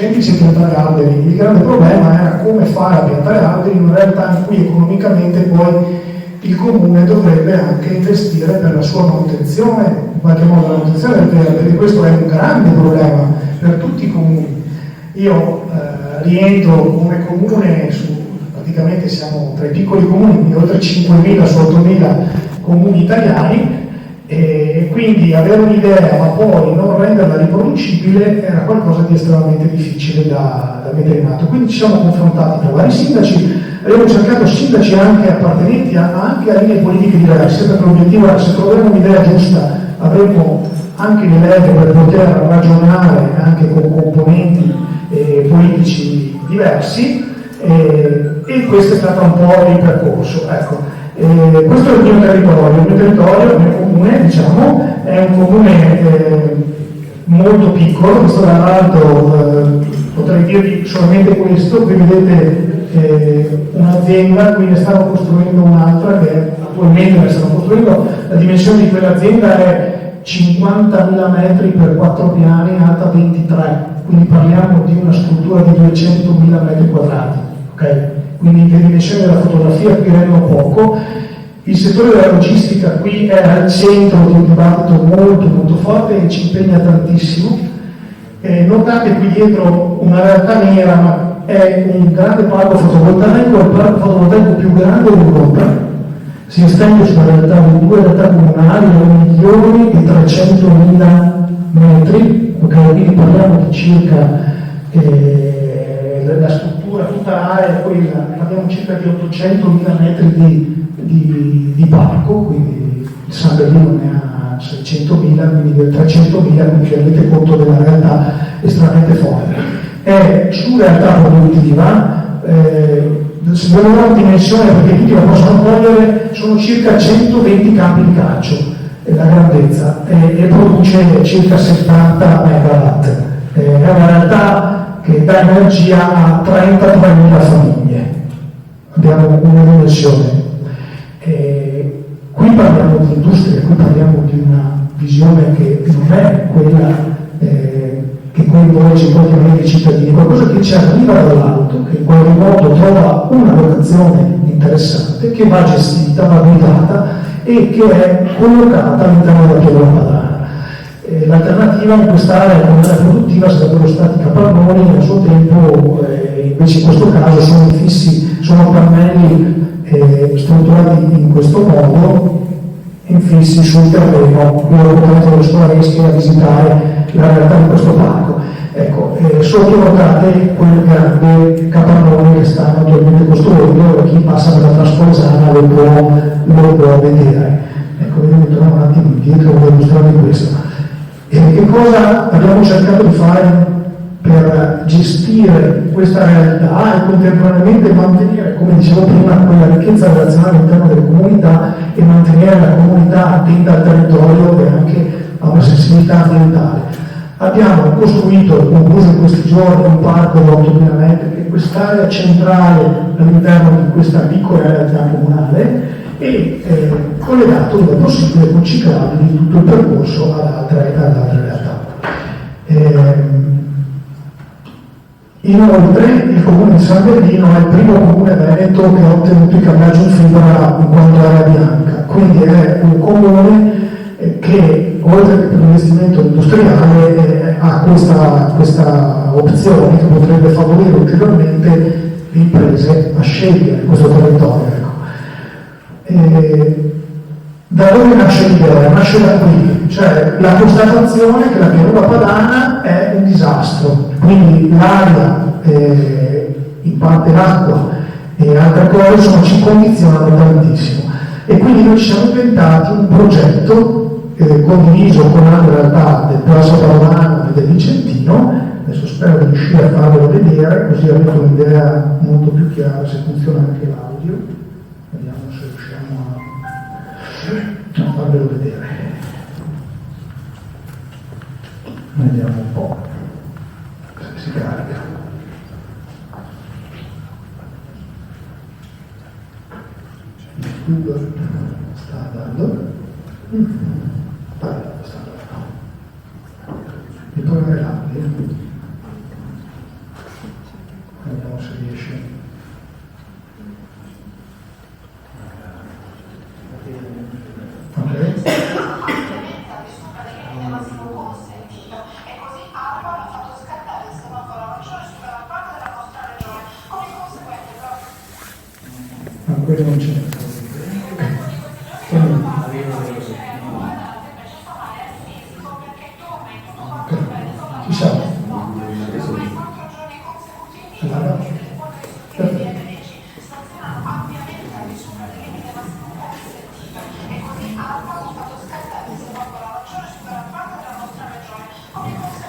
semplice piantare alberi, il grande problema era come fare a piantare alberi in una realtà in cui economicamente poi il comune dovrebbe anche investire per la sua manutenzione, in qualche modo la manutenzione del verde, perché questo è un grande problema per tutti i comuni. Io rientro come comune praticamente siamo tra i piccoli comuni, quindi oltre 5.000 su 8.000 comuni italiani, e quindi avere un'idea ma poi non renderla riproducibile era qualcosa di estremamente difficile da mettere in atto. Quindi ci siamo confrontati tra vari sindaci, abbiamo cercato sindaci anche appartenenti anche a linee politiche diverse, perché l'obiettivo era, se troviamo un'idea giusta avremo anche le leve per poter ragionare anche con componenti politici diversi, e questo è stato un po' il percorso. Ecco. Questo è il mio territorio, il mio comune, diciamo, è un comune molto piccolo. Questo dall'alto potrei dirvi solamente questo. Qui vedete un'azienda, qui ne stanno costruendo un'altra che attualmente ne stanno costruendo. La dimensione di quell'azienda è 50.000 metri per 4 piani, alta 23, quindi parliamo di una struttura di 200.000 metri quadrati, ok? Quindi le dimensioni della fotografia qui rendono poco. Il settore della logistica qui è al centro di un dibattito molto molto forte e ci impegna tantissimo. Notate qui dietro una realtà nera, ma è un grande parco fotovoltaico, il parco fotovoltaico più grande d'Europa. Si estende su una realtà di 2 realtà comunali, 1.300.000 metri, okay? Quindi parliamo di circa la struttura tutta l'area è quella, parliamo circa di 800.000 metri di parco, quindi il San Bernino ne ha 600.000, quindi 300.000, quindi rendete conto della realtà estremamente forte. È su realtà produttiva, se vogliamo una dimensione, perché tutti la possono cogliere, sono circa 120 campi di calcio, la grandezza, e produce circa 70 megawatt. È una realtà che dà energia a 33.000 famiglie. Abbiamo una dimensione. Qui parliamo di industria, qui parliamo di una visione che non è quella che coinvolge praticamente i cittadini, qualcosa che ci arriva dall'alto, che in qualche modo trova una locazione interessante, che va gestita, va guidata e che è collocata all'interno della pianura padana. L'alternativa in quest'area comunale produttiva sarebbero stati capannoni, nel suo tempo invece in questo caso sono fissi, sono pannelli strutturati in questo modo, infissi sul terreno. Io ho portato le scolaresche a visitare la realtà di questo parco. Ecco, sotto notate quel grande capannone che stanno attualmente costruendo, e chi passa per la Traspolesana lo può vedere. Ecco, vediamo, torniamo un attimo indietro per mostrarvi questo. Che cosa abbiamo cercato di fare per gestire questa realtà e contemporaneamente mantenere, come dicevo prima, quella ricchezza relazionale all'interno delle comunità e mantenere la comunità attenta al territorio e anche a una sensibilità ambientale. Abbiamo costruito, concluso in questi giorni, un parco di 8.000 metri, che è quest'area centrale all'interno di questa piccola realtà comunale, e collegato dove è possibile con ciclabili tutto il percorso ad altre realtà. Inoltre il comune di San Bernino è il primo comune veneto che ha ottenuto il cablaggio in fibra in quanto area bianca, quindi è un comune che oltre che per l'investimento industriale ha questa opzione che potrebbe favorire ulteriormente le imprese a scegliere questo territorio. Da dove nasce l'idea? Nasce da qui, cioè la constatazione che la pianura padana è un disastro, quindi l'aria, in parte l'acqua e altre cose ci condizionano tantissimo, e quindi noi ci siamo inventati un progetto condiviso con altre realtà del Palazzo Paolano e del Vicentino. Adesso spero di riuscire a farvelo vedere, così avete un'idea molto più chiara se funziona anche l'audio. Vediamo se riusciamo a farvelo vedere. Vediamo un po' se si carica. YouTube sta andando. Sta andando. Mi puoi avere l'audio? quello non c'è. Ci siamo. Perfetto.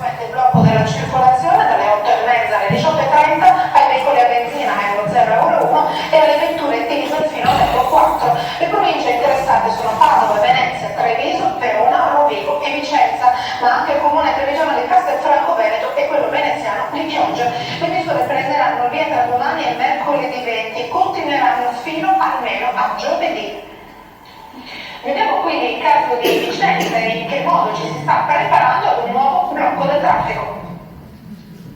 Il blocco della circolazione dalle 8:30 alle 18:30 ai veicoli a benzina Euro 0 Euro 1 e alle vetture diesel fino all'Euro 4. Le province interessate sono Padova, Venezia, Treviso, Verona, Rovigo e Vicenza, ma anche il comune previsionale di Castelfranco Veneto e quello veneziano di Chioggia. Le misure prenderanno via tra domani e mercoledì 20 e continueranno fino almeno a giovedì. Vediamo quindi il caso di Vicenza e in che modo ci si sta preparando ad un nuovo blocco del traffico.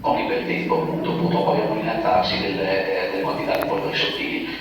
Con il bel tempo, appunto, purtroppo abbiamo l'inalzarsi delle quantità di polveri sottili.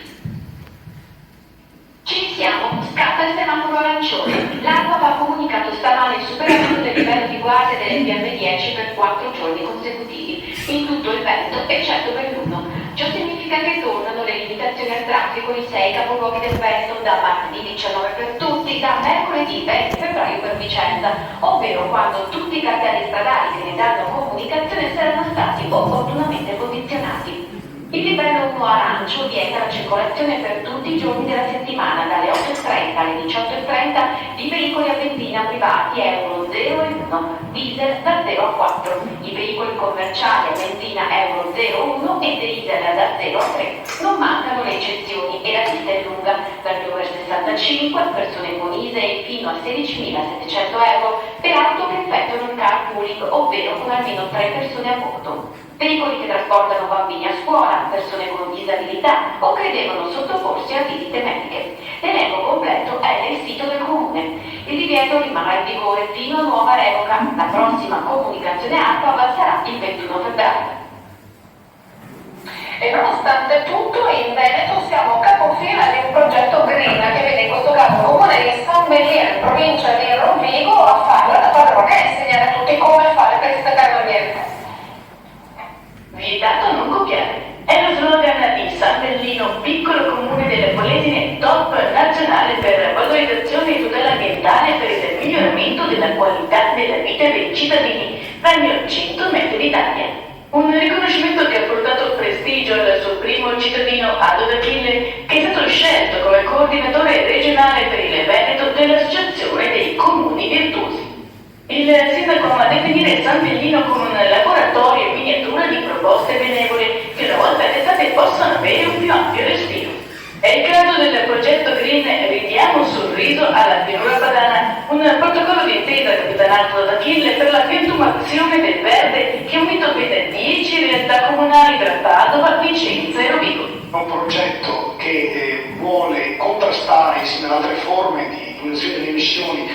Ci siamo, scatta il semaforo arancione. L'ARPA ha comunicato stamane il superamento del livello di guardia delle PM10 per 4 giorni consecutivi, in tutto il Veneto, eccetto Belluno. Ciò significa che tornano le limitazioni al traffico in 6 capoluoghi del Veneto da martedì 19 per tutti, da mercoledì 20 febbraio per Vicenza, ovvero quando tutti i cartelli stradali che ne danno comunicazione saranno stati opportunamente posizionati. Il livello 1 arancio vieta la circolazione per tutti i giorni della settimana dalle 8:30 alle 18:30 di veicoli a benzina privati Euro 0 e 1, diesel da 0 a 4, i veicoli commerciali a benzina Euro 0,1 e diesel da 0 a 3. Non mancano le eccezioni e la lista è lunga, dagli over 65, persone con ISEE fino a 16.700 euro per auto che effettuano il carpooling, ovvero con almeno 3 persone a bordo. Veicoli che trasportano bambini a scuola, persone con disabilità o che devono sottoporsi a visite mediche. L'elenco completo è nel sito del comune. Il divieto rimarrà in vigore fino a nuova revoca. La prossima comunicazione ARPA sarà il 21 febbraio. E nonostante tutto in Veneto siamo capofila di un progetto green che vede in questo caso il comune di San Belier, provincia di Rovigo, a farlo da padrone e insegnare a tutti come fare per rispettare l'ambiente. Vietato non copiare. È lo slogan di San Bellino, piccolo comune delle Polesine, top nazionale per valorizzazione e tutela ambientale per il miglioramento della qualità della vita dei cittadini, ragno 100 metri d'Italia. Un riconoscimento che ha portato prestigio al suo primo cittadino Ado D'Achille, che è stato scelto come coordinatore regionale per il Veneto dell'Associazione dei Comuni Virtuosi. Il sindaco ama definire San Bellino come un laboratorio in miniatura di proposte benevole che una volta adottate possono avere un più ampio respiro. È il caso del progetto Green Ridiamo un sorriso alla pianura padana, un protocollo d'intesa capitanato da Achille per la piantumazione del verde che unito vede 10 realtà comunali tra Padova, Vicenza e Rovigo. Un progetto che vuole contrastare insieme ad altre forme di riduzione delle emissioni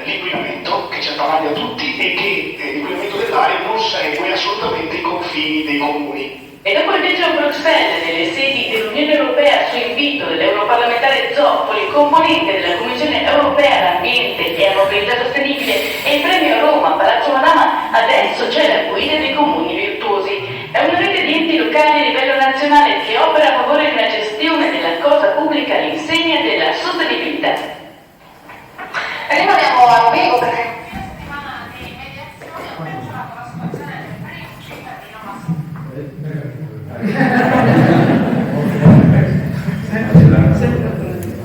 l'inquinamento che ci attanaglia tutti e che l'inquinamento dell'aria non segue assolutamente i confini dei comuni. E dopo il viaggio a Bruxelles, nelle sedi dell'Unione Europea su invito dell'europarlamentare Zoppoli, componente della Commissione Europea all'Ambiente e alla Mobilità Sostenibile, e il premio a Roma, Palazzo Madama, adesso c'è la guida dei comuni virtuosi. È una rete di enti locali a livello nazionale che opera a favore della gestione della cosa pubblica all'insegna della sostenibilità. Rimaniamo a Rovigo perché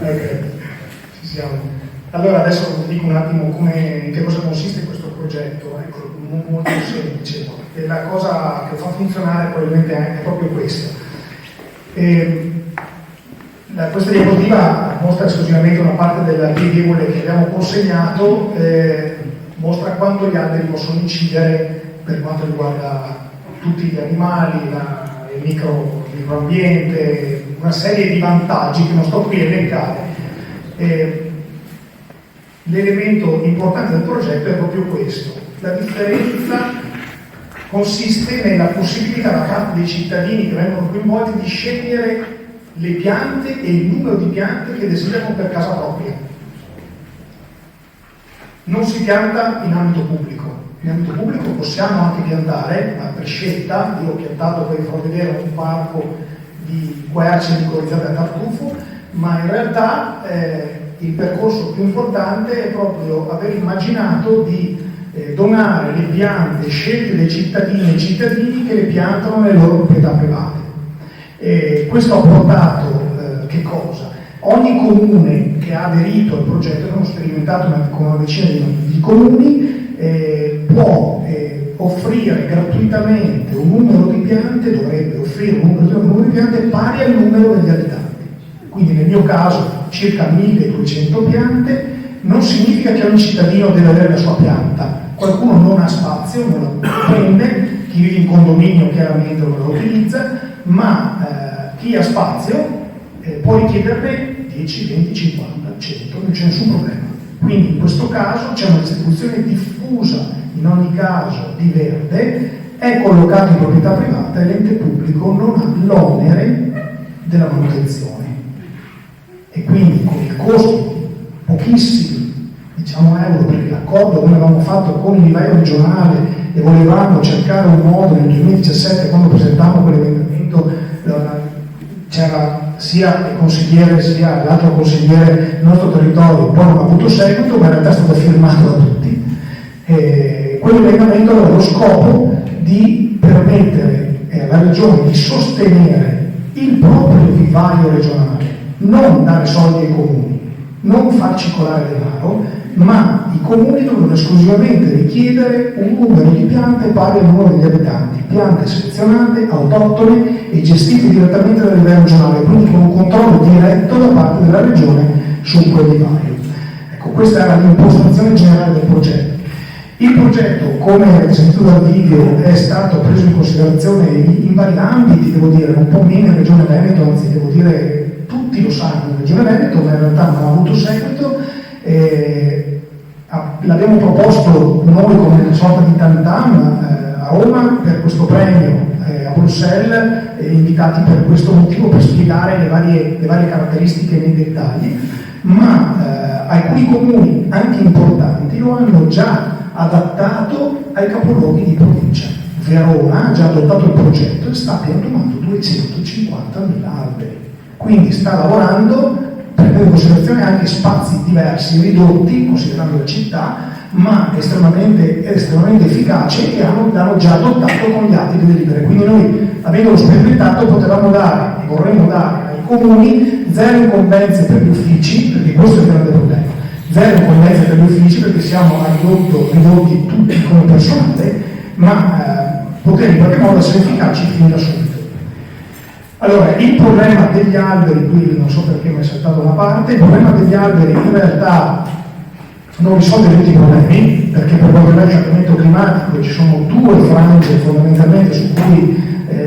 Ok, ci siamo. Allora adesso vi dico un attimo in che cosa consiste questo progetto, ecco, molto semplice. E la cosa che fa funzionare probabilmente è proprio questa. Questa diapositiva mostra esclusivamente una parte della pieghevole che abbiamo consegnato, mostra quanto gli alberi possono incidere per quanto riguarda tutti gli animali, il microambiente, una serie di vantaggi che non sto qui a elencare. L'elemento importante del progetto è proprio questo. La differenza consiste nella possibilità da parte dei cittadini che vengono coinvolti di scegliere le piante e il numero di piante che desiderano per casa propria. Non si pianta in ambito pubblico. In ambito pubblico possiamo anche piantare, ma per scelta. Io ho piantato, per far vedere, un parco di querce licorizzate a tartufo, ma in realtà il percorso più importante è proprio aver immaginato di donare le piante scelte dai cittadini e cittadini che le piantano nelle loro proprietà private. Questo ha portato che cosa? Ogni comune che ha aderito al progetto, abbiamo sperimentato con una decina di comuni, può offrire gratuitamente un numero di piante, dovrebbe offrire un numero di piante pari al numero degli abitanti. Quindi nel mio caso circa 1200 piante, non significa che ogni cittadino deve avere la sua pianta. Qualcuno non ha spazio, non la prende, chi vive in condominio chiaramente non la utilizza, ma chi ha spazio può richiederne 10, 20, 50, 100, non c'è nessun problema. Quindi in questo caso c'è una distribuzione diffusa, in ogni caso di verde, è collocato in proprietà privata e l'ente pubblico non ha l'onere della manutenzione. E quindi con il costo di pochissimi, euro, perché l'accordo come avevamo fatto con il livello regionale e volevamo cercare un modo nel 2017, quando presentammo quell'emendamento, c'era sia il consigliere sia l'altro consigliere del nostro territorio, poi non ha avuto seguito, ma in realtà è stato firmato da tutti. Quell'emendamento aveva lo scopo di permettere alla regione di sostenere il proprio vivaio regionale, non dare soldi ai comuni, non far circolare denaro, ma i comuni dovevano esclusivamente richiedere un numero di piante pari al numero degli abitanti, piante selezionate, autoctone e gestite direttamente dal livello regionale, quindi con un controllo diretto da parte della regione su quel vivaio. Ecco, questa era l'impostazione generale del progetto. Il progetto, come avete sentito dal video, è stato preso in considerazione in vari ambiti, devo dire, un po' meno in Regione Veneto, anzi devo dire tutti lo sanno in Regione Veneto, ma in realtà non ha avuto seguito. L'abbiamo proposto noi come una sorta di tantam a Roma per questo premio, a Bruxelles, invitati per questo motivo, per spiegare le varie caratteristiche nei dettagli, ma alcuni comuni anche importanti lo hanno già adattato ai capoluoghi di provincia. Verona ha già adottato il progetto e sta piantumando 250.000 alberi, quindi sta lavorando prendendo in considerazione anche spazi diversi, ridotti, considerando la città, ma estremamente efficaci, che l'hanno già adottato con gli atti di delibere. Quindi noi, avendolo sperimentato, potevamo dare e vorremmo dare ai comuni 0 incombenze per gli uffici, perché questo è il grande problema. 0 incombenze per gli uffici, perché siamo ridotti tutti come personale, ma poter in qualche modo essere efficaci fin da subito. Allora, il problema degli alberi, qui non so perché mi è saltato una parte, il problema degli alberi in realtà non risolve tutti i problemi, perché per quanto riguarda il cambiamento climatico ci sono 2 frange fondamentalmente su cui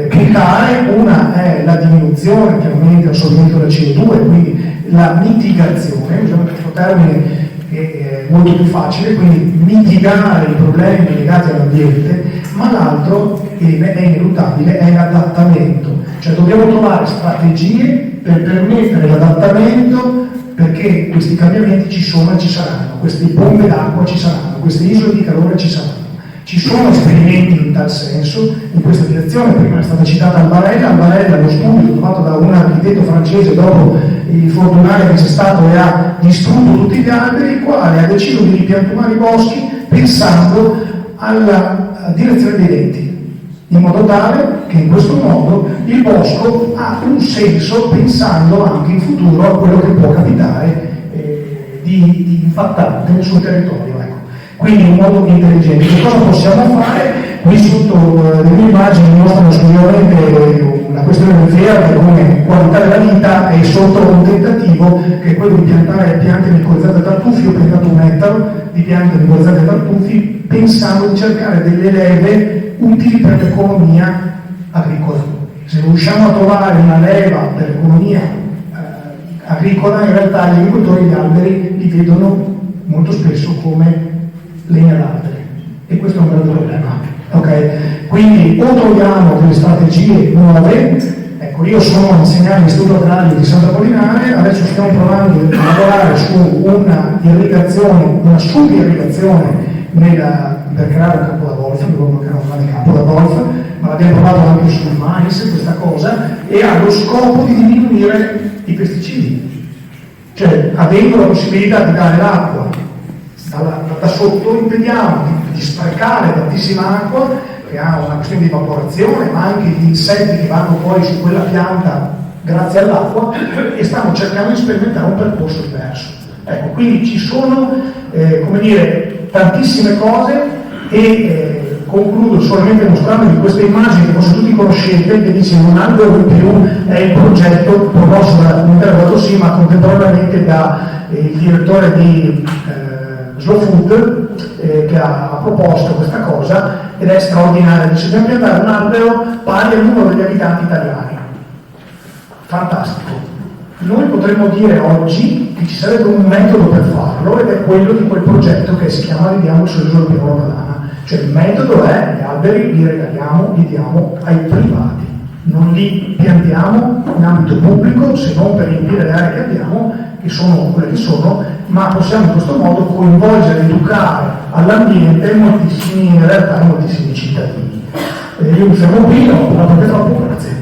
puntare. Una è la diminuzione, chiaramente, dell'assorbimento del CO2, quindi la mitigazione, usiamo questo termine che è molto più facile, quindi mitigare i problemi legati all'ambiente, ma l'altro, che è ineluttabile, è l'adattamento. Cioè dobbiamo trovare strategie per permettere l'adattamento, perché questi cambiamenti ci sono e ci saranno, queste bombe d'acqua ci saranno, queste isole di calore ci saranno. Ci sono esperimenti in tal senso, in questa direzione. Prima è stata citata Albarella, lo studio fatto da un architetto francese dopo il Fortunale che c'è stato e ha distrutto tutti gli alberi, il quale ha deciso di ripiantumare i boschi pensando alla direzione dei venti, in modo tale che in questo modo il bosco ha un senso pensando anche in futuro a quello che può capitare di impattante sul territorio. Ecco. Quindi un modo intelligente. Che cosa possiamo fare? Qui sotto le mie immagini mostrano esclusivamente una questione di verde come qualità della vita, e sotto un tentativo che è quello di piantare piante micolizzate a tartufi. Ho piantato 1 ettaro di piante micolizzate a tartufi pensando di cercare delle leve utili per l'economia agricola. Se riusciamo a trovare una leva per l'economia agricola, in realtà gli agricoltori gli alberi li vedono molto spesso come legna d'alberi, e questo è un grande problema. Okay? Quindi o troviamo delle strategie nuove. Ecco, io sono insegnante all'Istituto Agrario di Santa Apollinare, adesso stiamo provando a lavorare su una subirrigazione per creare un campo da golf, dobbiamo creare un grande campo da golf, ma l'abbiamo provato anche sul mais questa cosa, e ha lo scopo di diminuire i pesticidi. Cioè, avendo la possibilità di dare l'acqua da sotto, impediamo di sprecare tantissima acqua, che ha una questione di evaporazione, ma anche di insetti che vanno poi su quella pianta grazie all'acqua, e stiamo cercando di sperimentare un percorso diverso. Ecco, quindi ci sono, come dire, tantissime cose, e concludo solamente mostrandovi queste immagini che forse tutti conoscete, che dice un albero in più è il progetto promosso dalla comunità Guardosì, ma contemporaneamente da il direttore di Slow Food, che ha proposto questa cosa, ed è straordinaria. Dice: dobbiamo piantare un albero pari al numero degli abitanti italiani. Fantastico. Noi potremmo dire oggi che ci sarebbe un metodo per farlo, ed è quello di quel progetto che si chiama Ridiamo il sorriso al Pianoro Padana. Cioè il metodo è: gli alberi li regaliamo, li diamo ai privati, non li piantiamo in ambito pubblico, se non per riempire le aree che abbiamo, che sono quelle che sono, ma possiamo in questo modo coinvolgere, educare all'ambiente in realtà moltissimi cittadini. Io mi fermo qui, non ho parlato troppo, grazie.